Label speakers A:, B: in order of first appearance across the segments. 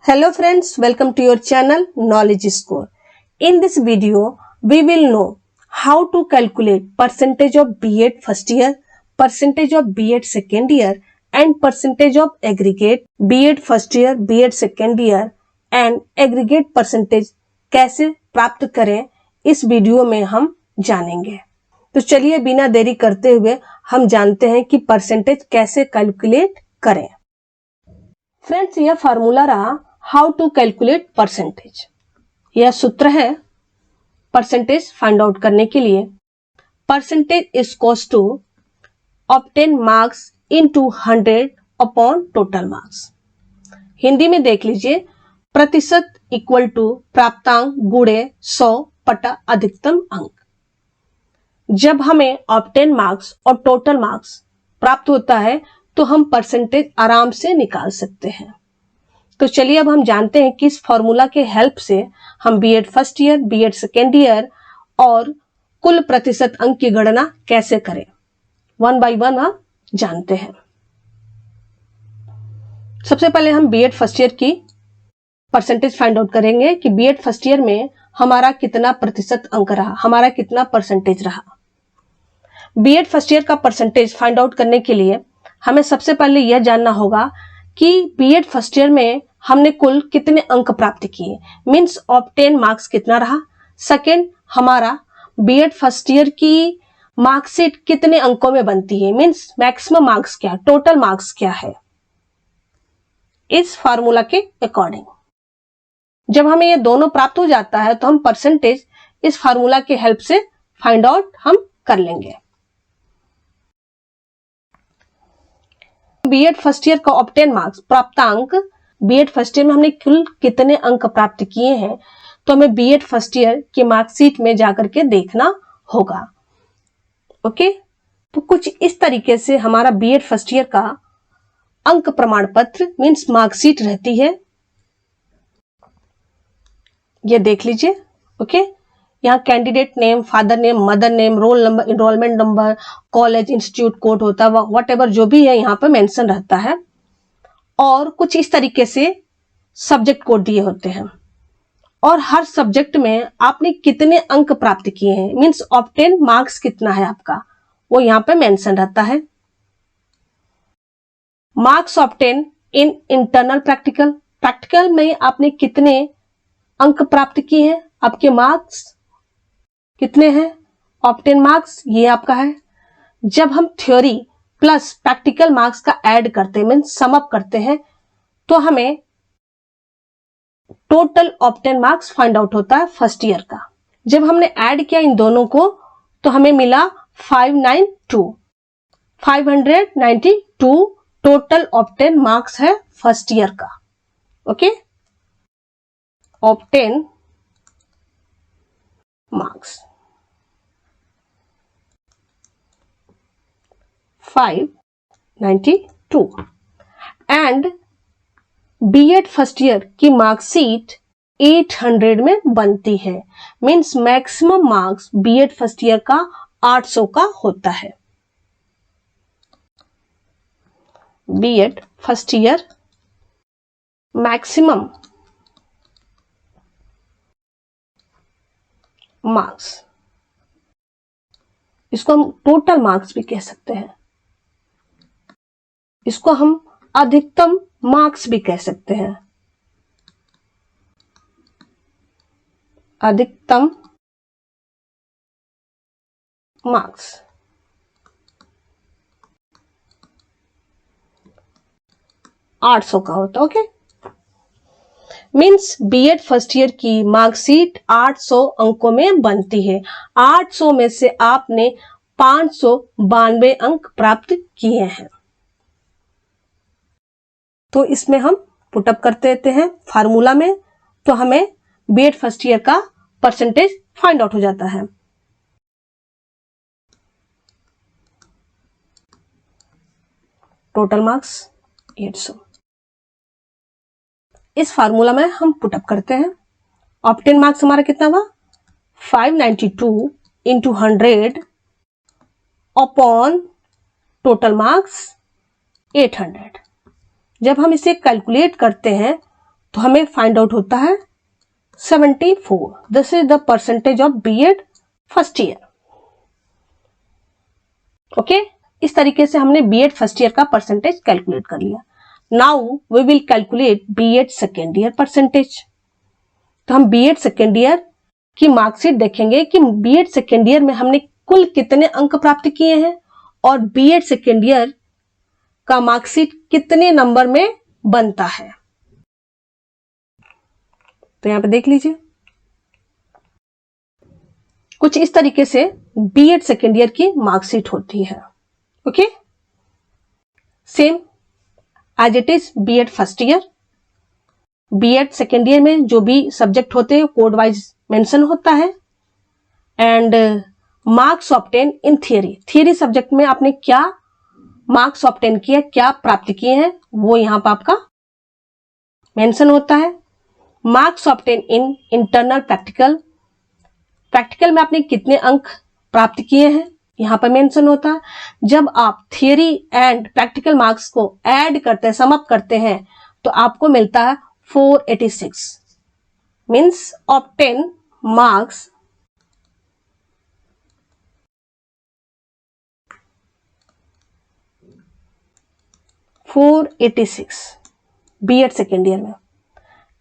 A: Hello friends, welcome to your channel Knowledge Score. In this video, we will know how to calculate percentage of B.Ed first year, percentage of B.Ed second year and percentage of aggregate B.Ed first year, B.Ed second year and aggregate percentage कैसे प्राप्त करें इस video में हम जानेंगे। तो चलिए बिना देरी करते हुए हम जानते हैं कि परसेंटेज कैसे कैलकुलेट करें। फ्रेंड्स, यह फार्मूला रहा हाउ टू कैलकुलेट परसेंटेज। यह सूत्र है परसेंटेज फाइंड आउट करने के लिए। Percentage is equals to obtain marks into 100 upon total marks. Hindi में देख लीजिए, प्रतिशत इक्वल टू प्राप्तांक गुणे 100 बटा अधिकतम अंक। जब हमें ऑब्टेन मार्क्स और टोटल मार्क्स प्राप्त होता है तो हम परसेंटेज आराम से निकाल सकते हैं। तो चलिए अब हम जानते हैं कि इस फॉर्मूला के हेल्प से हम B.Ed first year, B.Ed second year और कुल प्रतिशत अंक की गणना कैसे करें। वन बाय वन हम जानते हैं। सबसे पहले हम B.Ed फर्स्ट ईयर की परसेंटेज फाइंड आउट करेंगे कि B.Ed फर्स्ट ईयर में हमारा कितना प्रतिशत अंक रहा, हमारा कितना परसेंटेज रहा। B.Ed फर्स्ट ईयर का परसेंटेज फाइंड आउट करने के लिए हमें सबसे पहले यह जानना होगा कि B.Ed फर्स्ट ईयर में हमने कुल कितने अंक प्राप्त किए, मीन्स ऑब्टेन मार्क्स कितना रहा। सेकेंड, हमारा B.Ed फर्स्ट ईयर की मार्कशीट कितने अंकों में बनती है, मीन्स मैक्सिमम मार्क्स क्या, टोटल मार्क्स क्या है, इस फार्मूला के अकॉर्डिंग। जब हमें ये दोनों प्राप्त हो जाता है तो हम परसेंटेज इस फार्मूला के हेल्प से फाइंड आउट हम कर लेंगे। B.Ed फर्स्ट ईयर का ऑब्टेन मार्क्स प्राप्तांक, B.Ed फर्स्ट ईयर में हमने कुल कितने अंक प्राप्त किए हैं तो हमें B.Ed फर्स्ट ईयर की मार्कशीट में जाकर के देखना होगा। ओके, तो कुछ इस तरीके से हमारा B.Ed फर्स्ट ईयर का अंक प्रमाण पत्र मीन्स मार्कशीट रहती है। ये देख लीजिए। ओके, यहाँ candidate name, father name, mother name, roll number, enrolment number, college, institute code होता है, वट एवर जो भी है यहाँ पे मेंशन रहता है। और कुछ इस तरीके से सब्जेक्ट कोड दिए होते हैं और हर सब्जेक्ट में आपने कितने अंक प्राप्त किए हैं, मीन्स ऑब्टेन मार्क्स कितना है आपका, वो यहाँ पे मेंशन रहता है। Marks obtain in internal practical, practical में आपने कितने अंक प्राप्त किए हैं, आपके मार्क्स कितने हैं, ऑब्टेन मार्क्स ये आपका है। जब हम थ्योरी प्लस प्रैक्टिकल मार्क्स का ऐड करते हैं, मीन्स सम अप करते हैं, तो हमें total obtain marks find out होता है फर्स्ट ईयर का। जब हमने ऐड किया इन दोनों को तो हमें मिला 592 टोटल ऑब्टेन मार्क्स है फर्स्ट ईयर का। Okay, obtain marks 592 and B.Ed first year की मार्कशीट 800 में बनती है, means maximum marks B.Ed first year का 800 का होता है। B.Ed first year maximum marks, इसको हम टोटल मार्क्स भी कह सकते हैं, इसको हम अधिकतम मार्क्स भी कह सकते हैं। अधिकतम मार्क्स 800 का होता है। Okay, means B.Ed first year की मार्कशीट 800 अंकों में बनती है। 800 में से आपने 592 अंक प्राप्त किए हैं। तो इसमें हम पुटअप करते रहते हैं फार्मूला में, तो हमें B.Ed फर्स्ट ईयर का परसेंटेज फाइंड आउट हो जाता है। टोटल मार्क्स 800, इस फार्मूला में हम पुटअप करते हैं। ऑब्टेन मार्क्स हमारा कितना हुआ, 592 इंटू 100 अपॉन टोटल मार्क्स 800। जब हम इसे कैलकुलेट करते हैं तो हमें फाइंड आउट होता है 74। This is the percentage of BEd first year. Okay, इस तरीके से हमने बीएड फर्स्ट ईयर का परसेंटेज कैलकुलेट कर लिया। Now we will calculate BEd second year percentage. तो हम बीएड सेकेंड ईयर की मार्कशीट देखेंगे कि बीएड सेकेंड ईयर में हमने कुल कितने अंक प्राप्त किए हैं और बीएड सेकेंड ईयर का मार्कशीट कितने नंबर में बनता है। तो यहां पे देख लीजिए, कुछ इस तरीके से बीएड सेकेंड ईयर की मार्कशीट होती है। Okay, same as it is BEd first year. BEd second year में जो भी सब्जेक्ट होते हैं कोड वाइज मेंशन होता है। And marks obtain in theory, theory subject में आपने क्या मार्क्स ऑब्टेन किया, क्या प्राप्त किए हैं, वो यहां पर आपका मेंशन होता है। Marks obtain in internal practical, practical में आपने कितने अंक प्राप्त किए हैं यहां पर मेंशन होता है। जब आप थियरी एंड प्रैक्टिकल मार्क्स को ऐड करते हैं, सम अप करते हैं, तो आपको मिलता है 486। Means obtain marks 486 BEd second year में।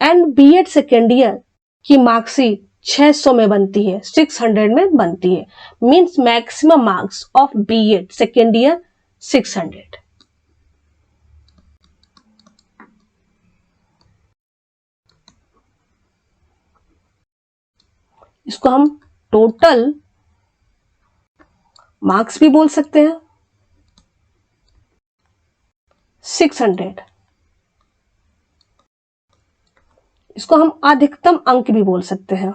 A: एंड बीएड सेकेंड ईयर की मार्कशीट 600 में बनती है, 600 में बनती है। Means maximum marks of BEd second year 600। इसको हम टोटल मार्क्स भी बोल सकते हैं, 600। इसको हम अधिकतम अंक भी बोल सकते हैं।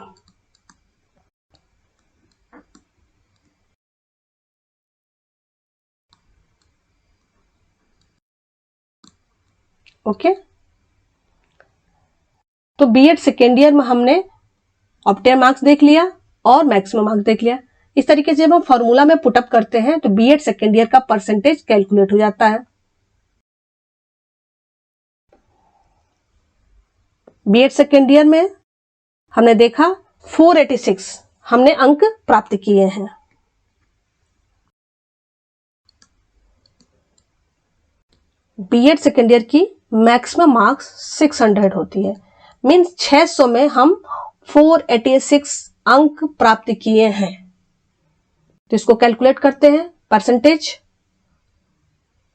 A: ओके, तो बीएड सेकेंड ईयर में हमने ऑब्टेन मार्क्स देख लिया और मैक्सिमम मार्क्स देख लिया। इस तरीके से जब हम फॉर्मूला में पुटअप करते हैं तो बीएड सेकेंड ईयर का परसेंटेज कैलकुलेट हो जाता है। बीएड सेकेंड ईयर में हमने देखा 486 हमने अंक प्राप्त किए हैं। बीएड सेकेंड ईयर की मैक्सिमम मार्क्स 600 होती है। मीन्स 600 में हम 486 अंक प्राप्त किए हैं। तो इसको कैलकुलेट करते हैं, percentage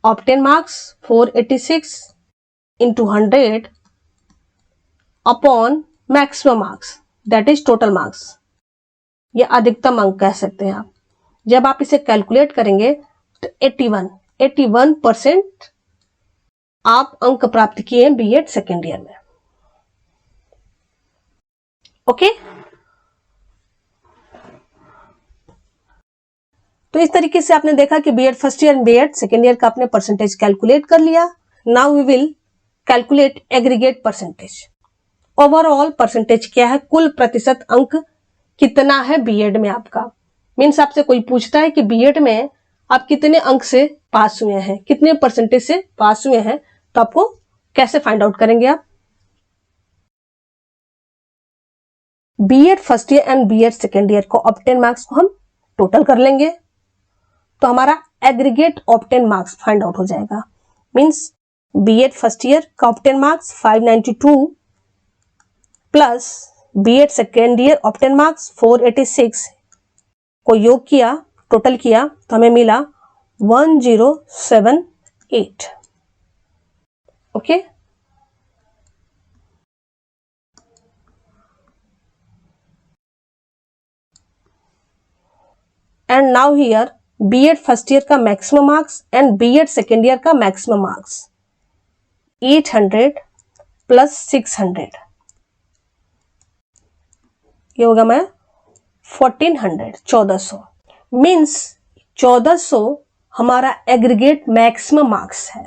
A: obtain marks 486 into 100 upon maximum marks, that is total marks, या अधिकतम अंक कह सकते हैं आप। जब आप इसे कैलकुलेट करेंगे तो 81% आप अंक प्राप्त किए हैं बीएड सेकेंड ईयर में। ओके, तो इस तरीके से आपने देखा कि BEd first year and BEd second year का आपने परसेंटेज कैलकुलेट कर लिया। Now we will calculate aggregate percentage. Overall percentage क्या है, कुल प्रतिशत अंक कितना है बीएड में आपका। मीन्स आपसे कोई पूछता है कि बीएड में आप कितने अंक से पास हुए हैं, कितने परसेंटेज से पास हुए हैं, तो आपको कैसे फाइंड आउट करेंगे आप। BEd first year and BEd second year को ऑब्टेन मार्क्स को हम टोटल कर लेंगे तो हमारा aggregate obtain marks find out हो जाएगा। मीन्स बीएड फर्स्ट ईयर का obtain marks 592 plus BEd second year obtain marks 486 को योग किया, टोटल किया तो हमें मिला 1078। Okay, and now here BEd first year का maximum marks and BEd second year का मैक्सिमम मार्क्स 800 प्लस 600, ये होगा मैं 1400 मीन्स 1400 हमारा एग्रीगेट मैक्सिमम मार्क्स है।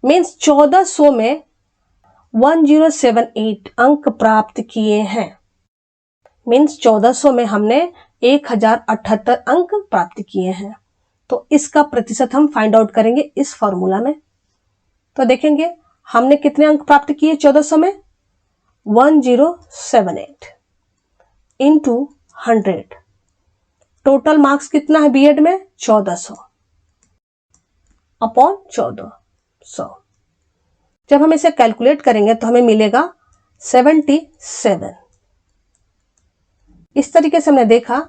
A: मीन्स 1400 में 1078 अंक प्राप्त किए हैं। मीन्स 1400 में हमने 1078 अंक प्राप्त किए हैं। तो इसका प्रतिशत हम फाइंड आउट करेंगे इस फॉर्मूला में। तो देखेंगे हमने कितने अंक प्राप्त किए 1400 में? 1078 इंटू 100। टोटल मार्क्स कितना है बीएड में? 1400 अपॉन 1400। जब हम इसे कैलकुलेट करेंगे तो हमें मिलेगा 77। इस तरीके से हमने देखा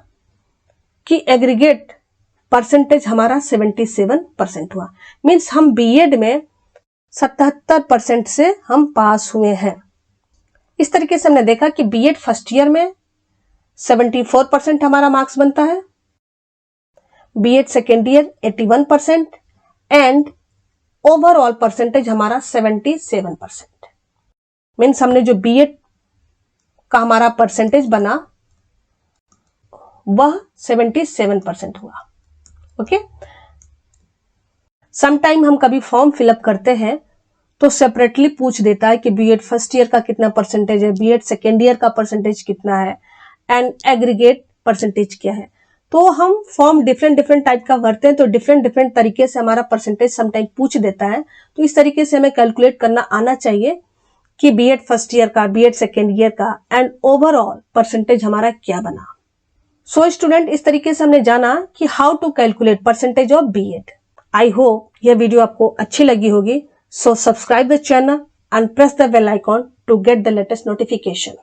A: कि एग्रीगेट परसेंटेज हमारा 77% हुआ। मीन्स हम बीएड में 77% से हम पास हुए हैं। इस तरीके से हमने देखा कि बीएड फर्स्ट ईयर में 74% हमारा मार्क्स बनता है, BEd second year 81% and overall percentage हमारा 77%। मीन्स हमने जो बीएड का हमारा परसेंटेज बना वह 77% हुआ। ओके। समटाइम हम कभी फॉर्म फिलअप करते हैं तो सेपरेटली पूछ देता है कि बीएड फर्स्ट ईयर का कितना परसेंटेज है, बीएड सेकेंड ईयर का परसेंटेज कितना है एंड एग्रीगेट परसेंटेज क्या है। तो हम फॉर्म डिफरेंट टाइप का भरते हैं तो डिफरेंट तरीके से हमारा परसेंटेज समटाइम पूछ देता है। तो इस तरीके से हमें कैलकुलेट करना आना चाहिए कि बीएड फर्स्ट ईयर का, बीएड सेकेंड ईयर का एंड ओवरऑल परसेंटेज हमारा क्या बना। सो स्टूडेंट, इस तरीके से हमने जाना कि how to calculate percentage of BEd. I hope यह वीडियो आपको अच्छी लगी होगी। So subscribe the channel and press the bell icon to get the latest notification.